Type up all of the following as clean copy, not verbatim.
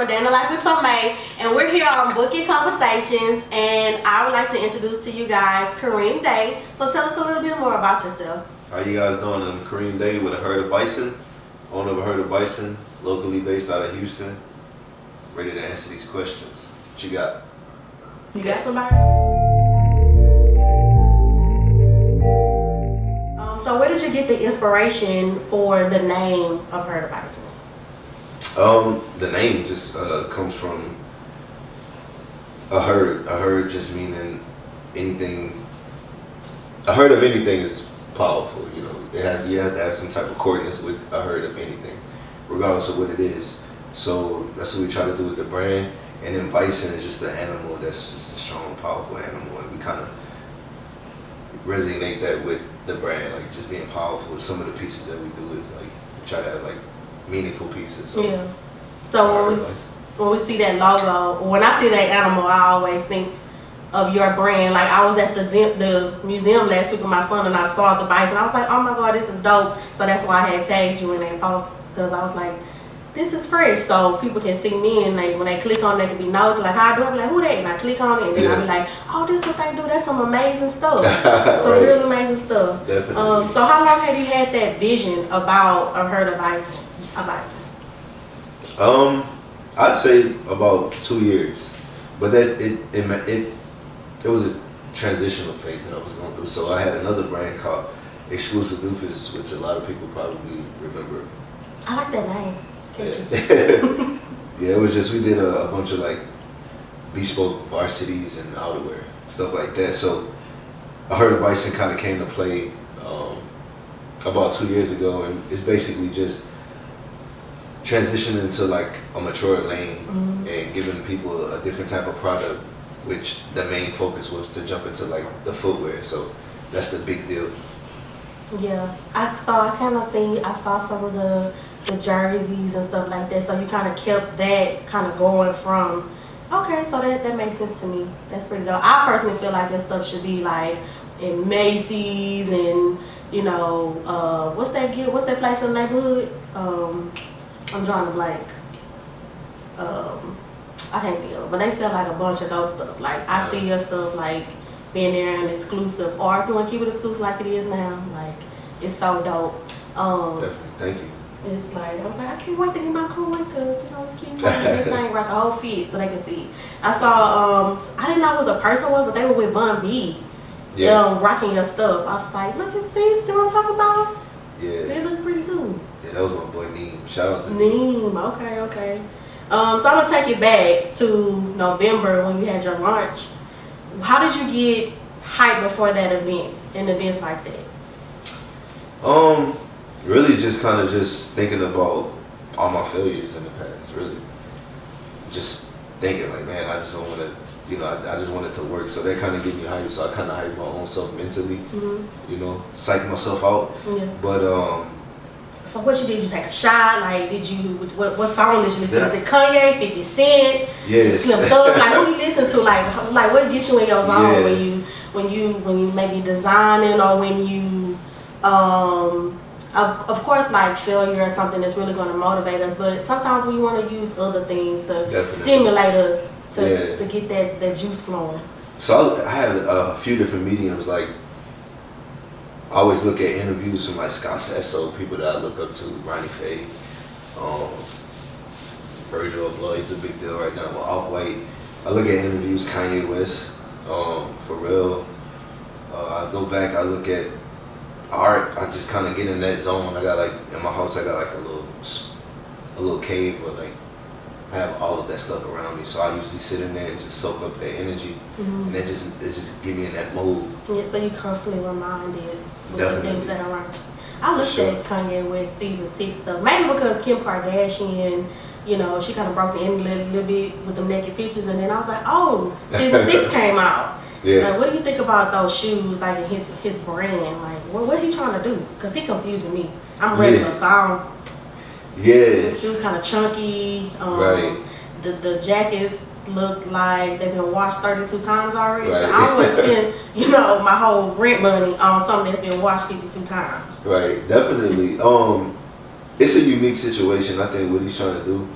A Day in the Life with Tomei, and we're here on Bookit Conversations, and I would like to introduce to you guys Kareem Day. So tell us a little bit more about yourself. How you guys doing? I'm Kareem Day with a herd of bison, owner of a herd of bison, locally based out of Houston. Ready to answer these questions. What you got? You got somebody? So where did you get the inspiration for the name of Herd of Bison? The name just comes from a herd. A herd just meaning anything. A herd of anything is powerful. You know, you have to have some type of coordinates with a herd of anything, regardless of what it is. So that's what we try to do with the brand. And then bison is just an animal that's just a strong, powerful animal, and we kind of resonate that with the brand, like just being powerful. Some of the pieces that we do is like we try to have like meaningful pieces. So yeah. So when we see that logo, when I see that animal, I always think of your brand. Like I was at the museum last week with my son, and I saw the bison. I was like, oh my god, this is dope. So that's why I had tagged you in that post, because I was like, this is fresh, so people can see me, and when they click on it, they can be nosy, like, how I do it? I be like, who that? And I click on it, and then I be like, oh, this is what they do. That's some amazing stuff. Some right. real amazing stuff. Definitely. So how long have you had that vision about a herd of bison? I'd say about 2 years, but that it was a transitional phase that I was going through. So I had another brand called Exclusive Doofus, which a lot of people probably remember. I like that name. Yeah, it was just, we did a bunch of like bespoke varsities and outerwear, stuff like that. So I heard of Bison kind of came to play about 2 years ago, and it's basically just transitioning into like a mature lane and giving people a different type of product, which the main focus was to jump into like the footwear. So that's the big deal. Yeah, I saw some of the jerseys and stuff like that, so you kind of kept that kind of going from, okay, so that makes sense to me. That's pretty dope. I personally feel like that stuff should be like in Macy's and, you know, what's that place in the neighborhood? I'm drawing a blank. I can't think of it, but they sell like a bunch of dope stuff. Like I see your stuff like being there and exclusive, or if you want to keep it exclusive like it is now, like it's so dope. Definitely, thank you. It's like, I was like, I can't wait to get my cool one, because, you know, it's cute. So everything right, the whole fit, so they can see. I saw, I didn't know who the person was, but they were with Bun B. Yeah. Rocking your stuff. I was like, look and see what I'm talking about? Yeah. They look pretty cool. Yeah, that was my boy Neem. Shout out to Neem. Okay. So I'm going to take it back to November when you had your launch. How did you get hyped before that event and events like that? Really just kind of just thinking about all my failures in the past, really. Just thinking like, man, I just don't want to, you know, I just want it to work. So that kind of gave me hype. So I kind of hyped my own self mentally, you know, psych myself out. Yeah. But, so what you did, you take a shot? Like, did you, what song did you listen to? Was it Kanye, 50 Cent? Yes. Slim Thug? Like, who you listen to? Like what gets you in your zone when you maybe designing, or when you, of course, like failure is something that's really going to motivate us, but sometimes we want to use other things to stimulate us to get that juice flowing. So I have a few different mediums. Like, I always look at interviews from like Scott Sasso, people that I look up to, Ronnie Faye, Virgil Abloh, he's a big deal right now. Off-White. I look at interviews, Kanye West, Pharrell. I go back, I look at art. I just kind of get in that zone. I got like, in my house, I got like a little cave where like I have all of that stuff around me. So I usually sit in there and just soak up that energy, and it just get me in that mode. Yeah, so you constantly reminded with the things that are around. I looked at Kanye West season 6 stuff, mainly because Kim Kardashian, you know, she kind of broke the internet a little bit with the naked pictures, and then I was like, oh, season 6 came out. Yeah. Like, what do you think about those shoes, like in his brand? Like, what he trying to do? Because he confusing me. I'm regular, so I don't. Yeah. The shoes kind of chunky. Right. The jackets look like they've been washed 32 times already. Right. So I don't want to spend, you know, my whole rent money on something that's been washed 52 times. Right. Definitely. It's a unique situation. I think what he's trying to do,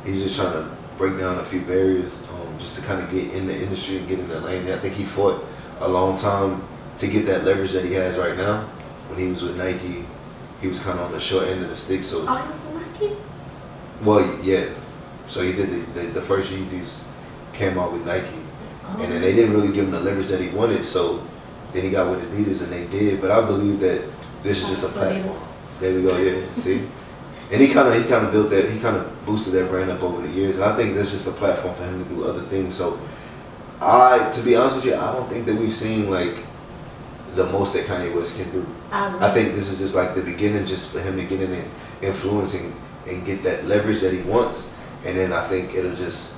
he's just trying to break down a few barriers, just to kind of get in the industry and get in the lane. I think he fought a long time to get that leverage that he has right now. When he was with Nike, he was kind of on the short end of the stick. So, he was with Nike? Well, yeah. So he did the first Yeezys came out with Nike, and then they didn't really give him the leverage that he wanted. So then he got with Adidas, and they did. But I believe that this is just a platform. There we go. Yeah. See. And he kind of built that, he kind of boosted that brand up over the years, and I think that's just a platform for him to do other things. So, to be honest with you, I don't think that we've seen like the most that Kanye West can do. I think this is just like the beginning, just for him to get in and influencing and get that leverage that he wants, and then I think it'll just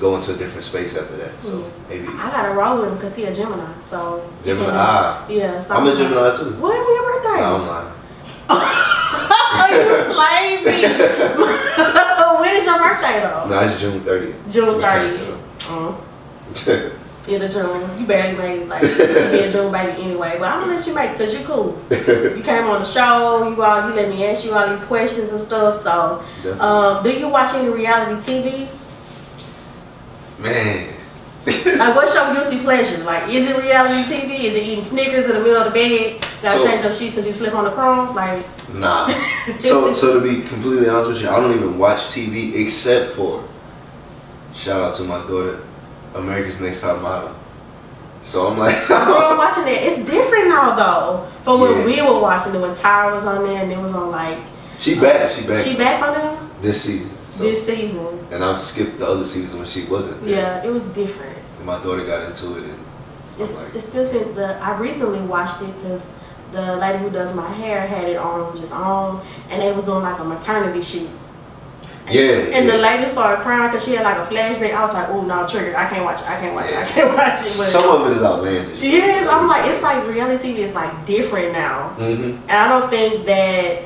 go into a different space after that. So maybe I gotta roll with him because he a Gemini. So Gemini. Yeah. So I'm a Gemini too. When your birthday? No, I'm lying. You played me. When is your birthday though? No, it's June 30th. June 30th. Yeah, the June. You barely made it, like, you be a June baby anyway. But I'm gonna let you make it because you cool. You came on the show, you let me ask you all these questions and stuff. So, do you watch any reality TV? Man. Like, what's your guilty pleasure? Like, is it reality TV? Is it eating Snickers in the middle of the bed? Gotta change your sheet because you slip on the crumbs? Like, nah. So to be completely honest with you, I don't even watch TV except for, shout out to my daughter, America's Next Top Model. So I'm like, I grew up watching it. It's different now though, from when we were watching it, when Tyra was on there and it was on like. She back. She back on there this season. So, this season. And I've skipped the other season when she wasn't there. Yeah, it was different. And my daughter got into it, and it still seems I recently watched it because the lady who does my hair had it on, and they was doing like a maternity shoot. And the lady started crying because she had like a flashback. I was like, oh no, triggered. I can't watch it. But some of it is outlandish. Yes, I'm like, it's like reality TV is like different now. And I don't think that,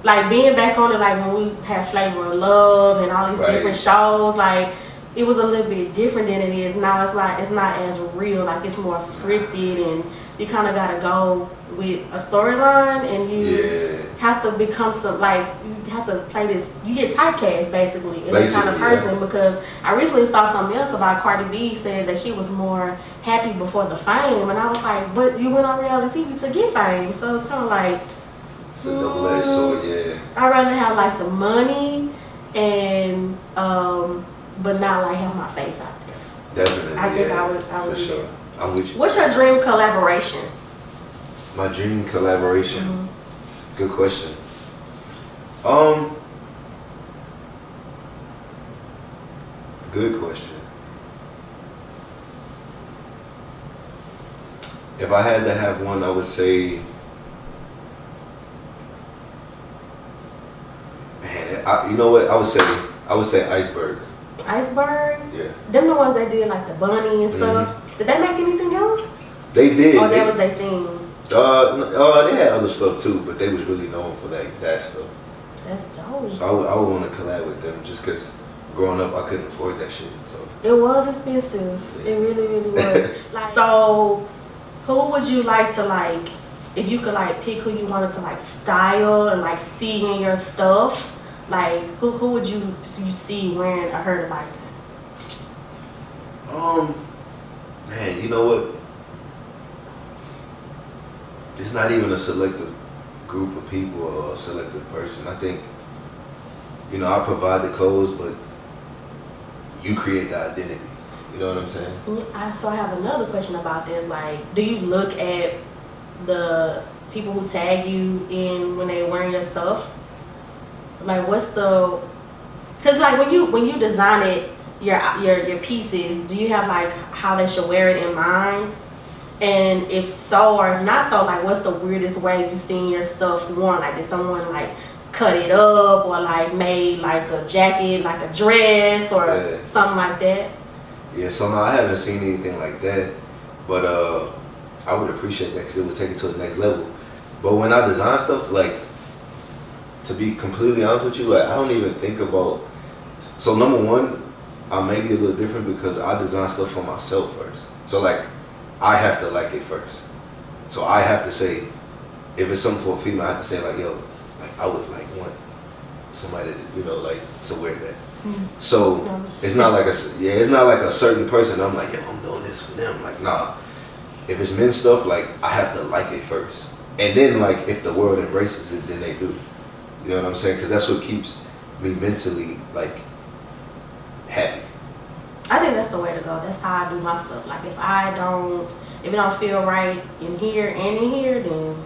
like being back on it, like when we had Flavor of Love and all these different shows, like it was a little bit different than it is now. It's like, it's not as real. Like it's more scripted, and you kind of gotta go with a storyline, and you have to become you have to play this. You get typecast basically in this kind of person because I recently saw something else about Cardi B said that she was more happy before the fame, and I was like, but you went on reality TV to get fame, so it's kind of like. It's a double-edged sword, I'd rather have like the money and but not like have my face out there. Definitely. I think I would. For sure. I'm with you. What's your dream collaboration? My dream collaboration. Good question. Good question. If I had to have one, I would say, man, you know what? I would say Iceberg. Iceberg? Yeah. Them the ones that did like the bunny and stuff. Did they make anything else? They did. Oh, that was their thing. They had other stuff too, but they was really known for that stuff. That's dope. So I would want to collab with them just because growing up I couldn't afford that shit. So it was expensive. Yeah. It really, really was. So, who would you like to if you could pick who you wanted to style and see in your stuff? Who would you see wearing a herd of bison? Man, you know what? It's not even a selective group of people or a selective person. I think, I provide the clothes, but you create the identity. You know what I'm saying? So I have another question about this. Do you look at the people who tag you in when they're wearing your stuff? What's the? Because when you design it, your pieces, do you have how they should wear it in mind? And if so or if not so, what's the weirdest way you've seen your stuff worn? Did someone cut it up or made a jacket, a dress or something like that? Yeah, so no, I haven't seen anything like that, but I would appreciate that because it would take it to the next level. But when I design stuff, to be completely honest with you, I don't even think about. So number one, I may be a little different because I design stuff for myself first. So I have to like it first. So I have to say, if it's something for a female, I have to say yo, I would want somebody to, to wear that. So it's not like it's not like a certain person. I'm like, yo, I'm doing this for them. Like, nah. If it's men's stuff, like I have to like it first, and then like if the world embraces it, then they do. You know what I'm saying? Because that's what keeps me mentally like happy. I think that's the way to go. That's how I do my stuff. Like if it don't feel right in here and in here, then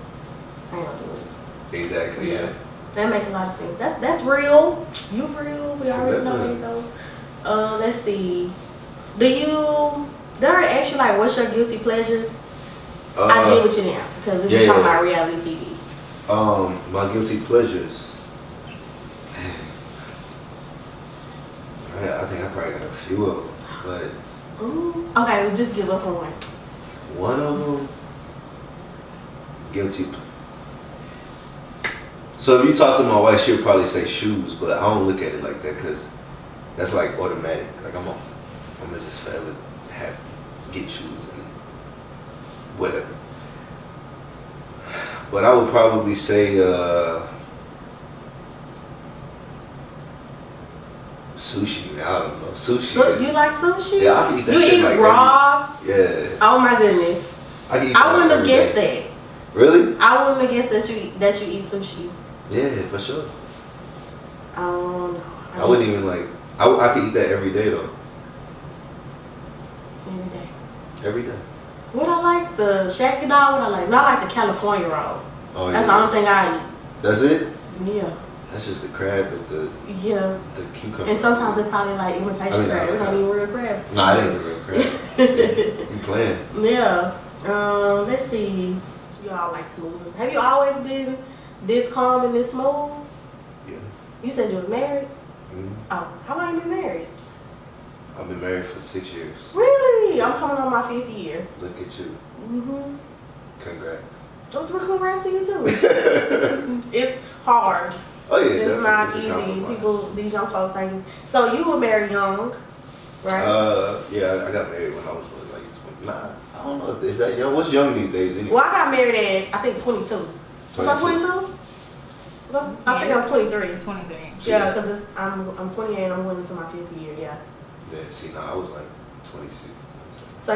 I ain't gonna do it. Exactly. Yeah. That makes a lot of sense. That's real. You real. We already know that though. Let's see. Did I ask you like what's your guilty pleasures? I did, but you didn't answer because we were talking about reality TV. My guilty pleasures. I think I probably got a few of them, but. Okay, well, just give us one. One of them. Guilty. So if you talk to my wife, she'll probably say shoes, but I don't look at it like that because that's like automatic. Like I'm gonna just forever get shoes and whatever. But I would probably say sushi. I don't know. Sushi. So you like sushi? Yeah, I can eat that shit like raw? Yeah. Oh my goodness. I wouldn't have guessed that. Really? I wouldn't have guessed that you eat sushi. Yeah, for sure. No. I wouldn't even like. I could eat that every day though. Every day. Every day. What I like, the shaky dog. What I like, not like the California roll. Oh, that's the only thing I eat. That's it? Yeah. That's just the crab with the cucumber. And sometimes it's probably like imitation crab. It ain't even real crab. Nah, it ain't the real crab. You playing? Yeah. Let's see. You all like smooth. Have you always been this calm and this smooth? Yeah. You said you was married? Mm-hmm. Oh, how long you been married? I've been married for 6 years. Really? I'm coming on my 5th year. Look at you. Mm-hmm. Congrats. Well, congrats to you too. It's hard. Oh yeah. It's not easy. These young folk think. So you were married young, right? Yeah, I got married when I was like 20. Nah, I don't know. Is that young? What's young these days anyway? Well, I got married at I think 22. Was I 22? I think I was 23. 23. Yeah, because I'm 28 and I'm going into my 5th year. Yeah. Yeah. See, I was like 26. So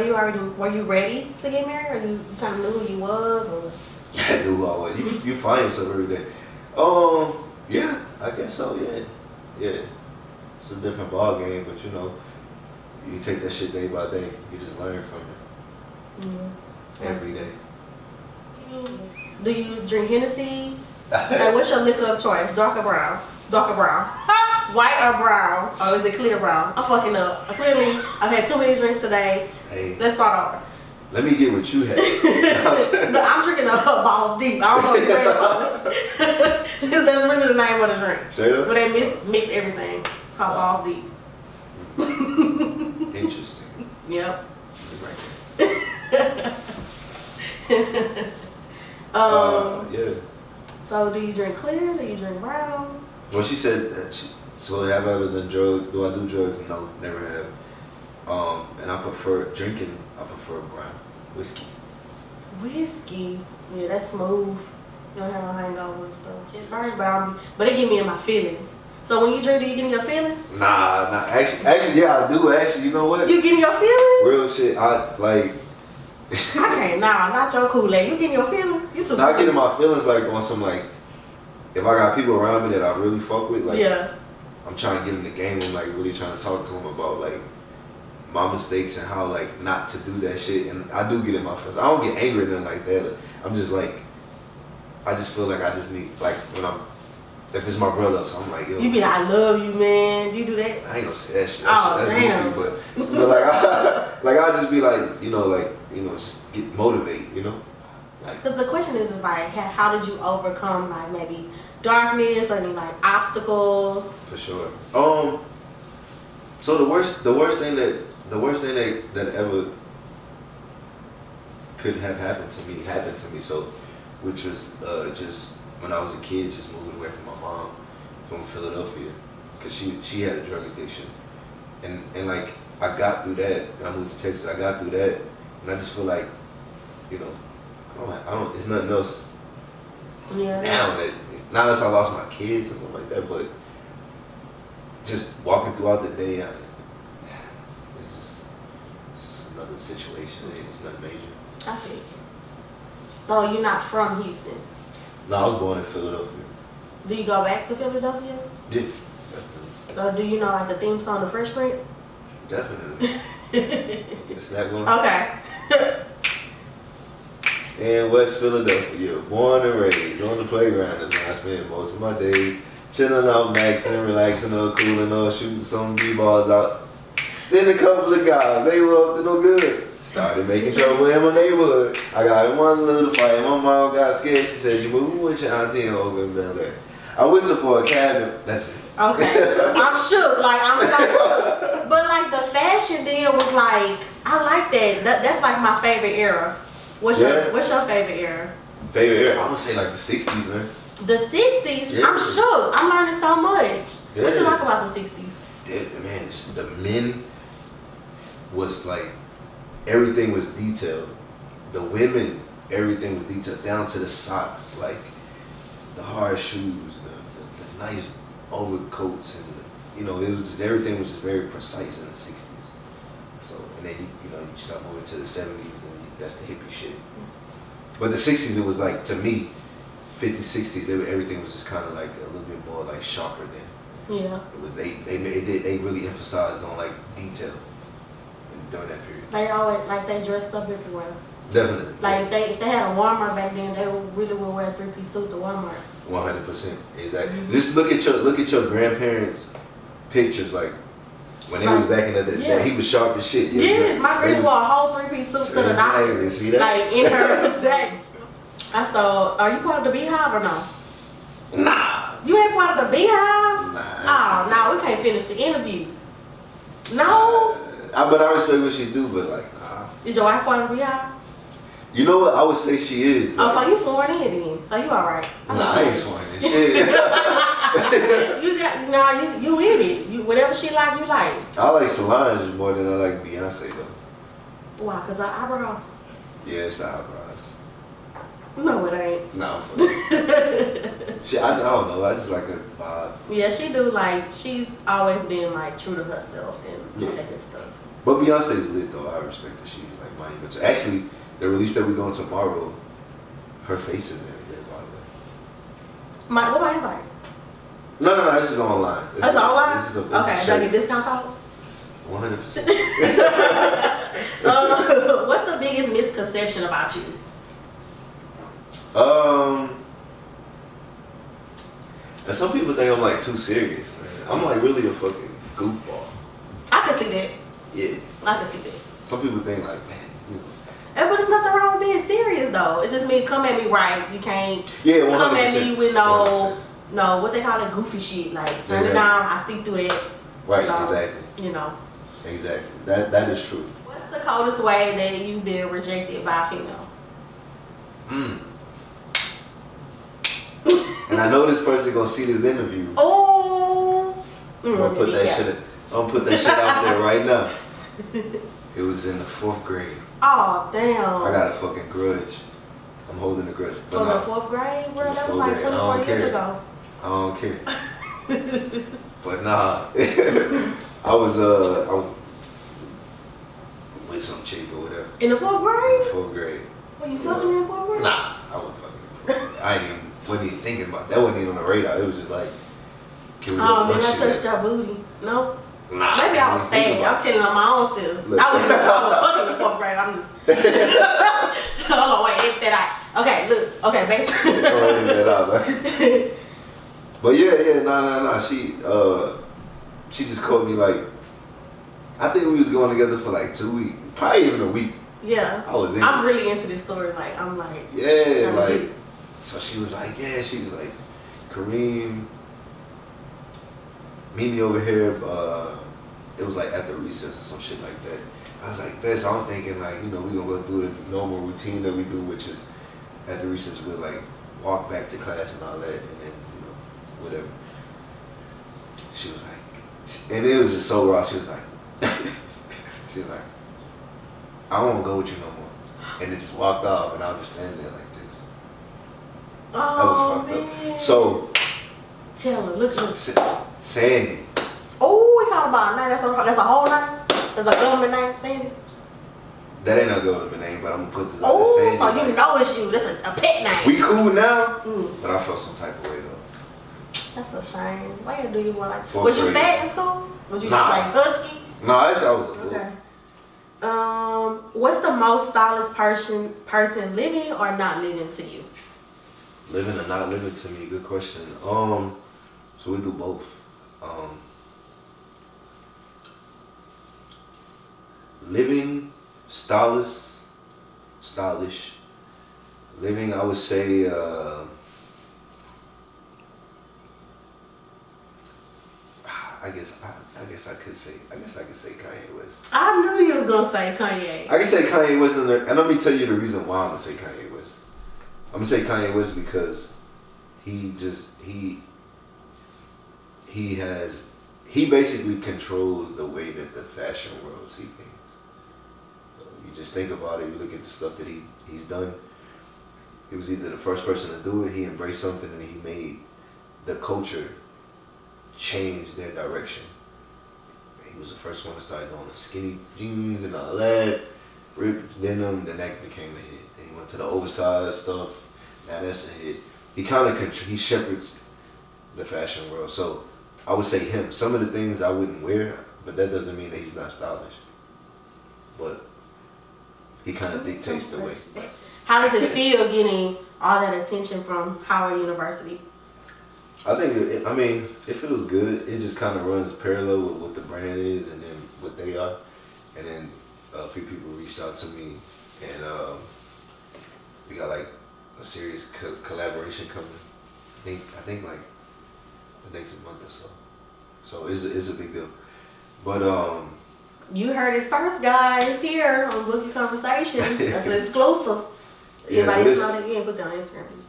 were you ready to get married, or you kind of knew who you was, or? I knew who I was. You find yourself every day. Yeah, I guess so. Yeah. It's a different ball game, but you know, you take that shit day by day. You just learn from it every day. Do you drink Hennessy? Like, what's your liquor of choice? Dark or brown? Dark or brown? White or brown? Or is it clear brown? I'm fucking up. Clearly, I've had too many drinks today. Hey, let's start over. Let me get what you had. No, I'm drinking a balls deep. I don't know if you're ready for it. That's really the name of the drink. Straight up? Where they mix everything. It's called balls deep. Interesting. Yep. Yeah. So do you drink clear? Do you drink brown? Well, she said that so have I ever done drugs? Do I do drugs? No, never have. And I prefer brown whiskey. Whiskey? Yeah, that's smooth. You don't have no hangover and stuff. It's burns, but it get me in my feelings. So when you drink, do you get in your feelings? Nah. Actually, yeah, I do. Actually, you know what? You get in your feelings? Real shit. I like. I can't. Nah, not your Kool-Aid. You get in your feelings? You too. I get in my feelings like on some like, if I got people around me that I really fuck with, like, yeah. I'm trying to get in the game and like really trying to talk to them about like my mistakes and how like not to do that shit. And I do get in my feelings. I don't get angry or nothing like that. I'm just like, I just feel like I just need like if it's my brother, so I'm like, yo. You be like, I love you, man. You do that? I ain't gonna say that shit. That's damn. Goofy, but like I just be like, just get motivated, you know. Because the question is like, how did you overcome like maybe darkness or any like obstacles? For sure. So the worst thing that ever could have happened to me. So, which was just when I was a kid, just moving away from my mom from Philadelphia, because she had a drug addiction, and like I got through that, and I moved to Texas. I got through that, and I just feel like, I don't. It's nothing else. Yeah. Now that not unless I lost my kids or something like that, but just walking throughout the day, it's just another situation. It's nothing major. I feel you. So you're not from Houston? No, I was born in Philadelphia. Do you go back to Philadelphia? Yeah, definitely. So do you know like the theme song, The Fresh Prince? Definitely. It's that one. Okay. In West Philadelphia, born and raised on the playground, and I spend most of my days chilling out, maxing, relaxing, cooling, shooting some b-balls out. Then a couple of guys, they were up to no good. Started making trouble in my neighborhood. I got in one little fight. My mom got scared. She said, "You moving with your auntie and uncle in Bel Air." I whistled for a cabin. That's it. Okay. I'm shook. Like, I'm so shook. But like the fashion deal was like, I like that. That's like my favorite era. What's your favorite era? Favorite era? I would say like the 60s, man. The 60s? Yeah. I'm shook. I'm learning so much. Yeah. What you like about the 60s? Yeah, man, just the men was like, everything was detailed. The women, everything was detailed down to the socks, like the hard shoes, the nice overcoats, and it was just, everything was just very precise in the 60s. So, and then you start moving to the 70s, and that's the hippie shit. But the 60s, it was like, to me, 50s, 60s, everything was just kind of like a little bit more like sharper then. Yeah. It was they really emphasized on like detail during that period. They always they dressed up everywhere. Definitely. Like if they had a Walmart back then, they really would wear a 3-piece suit to Walmart. 100%, exactly. Just look at your grandparents' pictures, like when they was back in the day. He was sharp as shit. Yes, my granny wore a whole 3-piece suit to the doctor. See that? Like in her day. I saw. Are you part of the Beehive or no? Nah. You ain't part of the Beehive? Nah. Oh, no, we can't finish the interview. No. But I respect what she do, but like, nah. Is your wife part of the Beehive? You know what? I would say she is. Oh, so you sworn in then? So you all right? I ain't sworn in. Shit. you in it. You whatever she like, you like. I like Solange more than I like Beyonce though. Why? Cause her eyebrows. Yeah, it's the eyebrows. No, it ain't. No. Shit, I don't know. I just like her vibe. Yeah, she do she's always been true to herself and all that good stuff. But Beyonce's lit though. I respect that she's monumental. Actually, the release that we're doing tomorrow, her face is in it, by the way. What about your bike? No, this is online. That's online? This is a okay, do I get discount code? 100%. What's the biggest misconception about you? And some people think I'm too serious, man. I'm really a fucking goofball. I can see that. Yeah. I can see that. Some people think man, But there's nothing wrong with being serious though. It just means come at me right. You can't 100%. come at me with 100%. no, what they call it, goofy shit. Turn it down, I see through that. Right, so, exactly. Exactly. That is true. What's the coldest way that you've been rejected by a female? And I know this person gonna see this interview. Oh, I'm gonna put that shit out there right now. It was in the 4th grade. Oh damn. I got a fucking grudge. I'm holding a grudge. From the 4th grade? Bro, that was 24 years ago. I don't care. But nah. I was with some chick or whatever. In the 4th grade? 4th grade. Were you fucking in 4th grade? Nah, I wasn't fucking. Wasn't even thinking about that. Wasn't even on the radar. It was just like, can we oh man, I touched your booty. No? Nah, maybe I was fat. I'm telling on my own self. I was fucking in the 4th grade. I'm just. Hold on, wait, edit that out. Okay, look. Okay, basically. Edit that out, man. But yeah, nah. She just called me I think we was going together for 2 weeks, probably even a week. Yeah. I'm really into this story. I'm like. Yeah, so she was Kareem, meet me over here. It was at the recess or some shit like that. I was like, best. I'm thinking we gonna go do the normal routine that we do, which is at the recess we'll walk back to class and all that, and then whatever. She was and it was just so raw. She was like, I don't want to go with you no more, and then just walked off, and I was just standing there like this. Oh, that was fucked man. up. So tell her, look. Sandy, our name. That's a whole name. That's a government name, Sandy. That ain't no government name, but I'm gonna put this Oh, out there. so you know it's you. That's a pet name. We cool now, but I felt some type of way though. That's a shame. Why do you want like? Fourth Was you grade. fat in school? Was you Nah. just like husky? No, actually I was. Okay. What's the most stylish person living or not living to you? Living or not living to me, good question. So we do both. Living, stylish. Living, I would say, I guess I could say Kanye West. I knew you was gonna say Kanye. I can say Kanye West, and let me tell you the reason why I'm gonna say Kanye West. I'm gonna say Kanye West because he basically controls the way that the fashion world sees things. So you just think about it, you look at the stuff that he's done. He was either the first person to do it, he embraced something, and he made the culture change their direction. He was the first one to start doing the skinny jeans and all that, ripped denim, then that became a hit. Then he went to the oversized stuff, now that's a hit. He he shepherds the fashion world. So I would say him. Some of the things I wouldn't wear, but that doesn't mean that he's not stylish. But he kind of dictates the way. How does it feel getting all that attention from Howard University? I think, it feels good. It just kind of runs parallel with what the brand is and then what they are. And then a few people reached out to me, and we got like a serious collaboration coming. I think like the next month or so. So it's a big deal. But you heard it first, guys, here on Bookit Conversations. That's an exclusive. Everybody else know that you ain't put that on Instagram.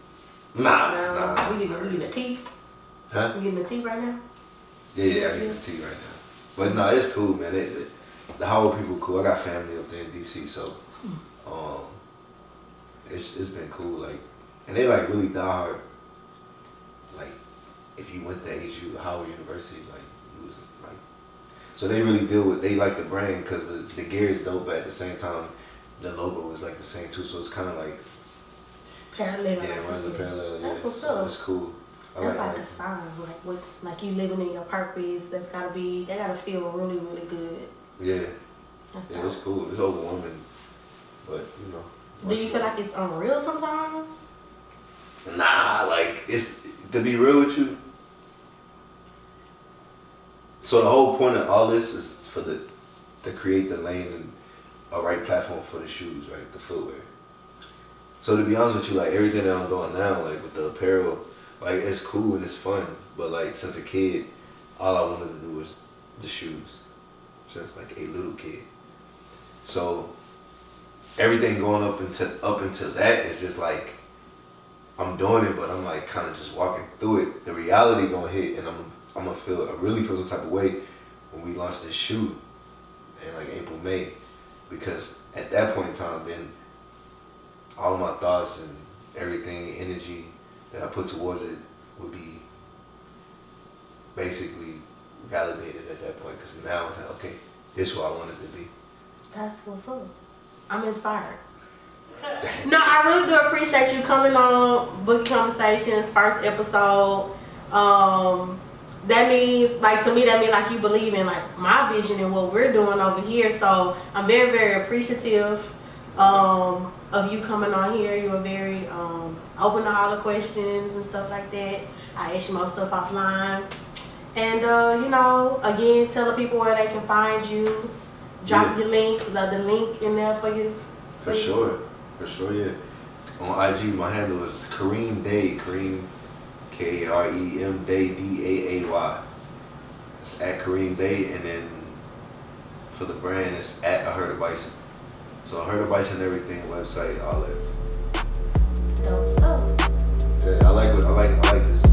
Nah. We getting a tea. Huh? We getting a tea right now? Yeah, I get the tea right now. But no, it's cool, man. The Howard people cool. I got family up there in DC, so it's been cool. Like, and they like really diehard. Like, if you went to HU, Howard University, like you was like, so they really deal with. They like the brand because the gear is dope, but at the same time, the logo is like the same too. So it's kind of like parallel. Yeah, runs the parallel. That's yeah. what's up. It's cool. That's like the sign, like you living in your purpose. They gotta feel really, really good. Yeah. That's Yeah, it's cool. It's overwhelming, but you know. Do you feel like it's unreal sometimes? Nah, like it's to be real with you. So the whole point of all this is to create the lane and a right platform for the shoes, right? The footwear. So to be honest with you, like everything that I'm doing now, like with the apparel, like it's cool and it's fun. But like since a kid, all I wanted to do was the shoes. Just like a little kid. So everything going up until that is just like I'm doing it, but I'm like kind of just walking through it. The reality gonna hit, and I'm gonna really feel some type of way when we launch this shoe in like April, May, because at that point in time, then all my thoughts and everything, energy that I put towards it would be basically validated at that point. Because now it's like, okay, this is what I want it to be. That's what's up. I'm inspired. No, I really do appreciate you coming on Bookit Conversations, first episode. That means, like, to me, that means like you believe in like my vision and what we're doing over here. So I'm very, very appreciative of you coming on here. You were very open to all the questions and stuff like that. I asked you more stuff offline. And you know, again, tell the people where they can find you. Drop your links, the link in there for you. For sure, yeah. On IG, my handle is Kareem Day, Kareem, Karem Day, Daay. It's at Kareem Day, and then for the brand, it's at I Heard of Bison. So I Heard of Bison, everything, website, all that. Dope stuff. Yeah, I like this.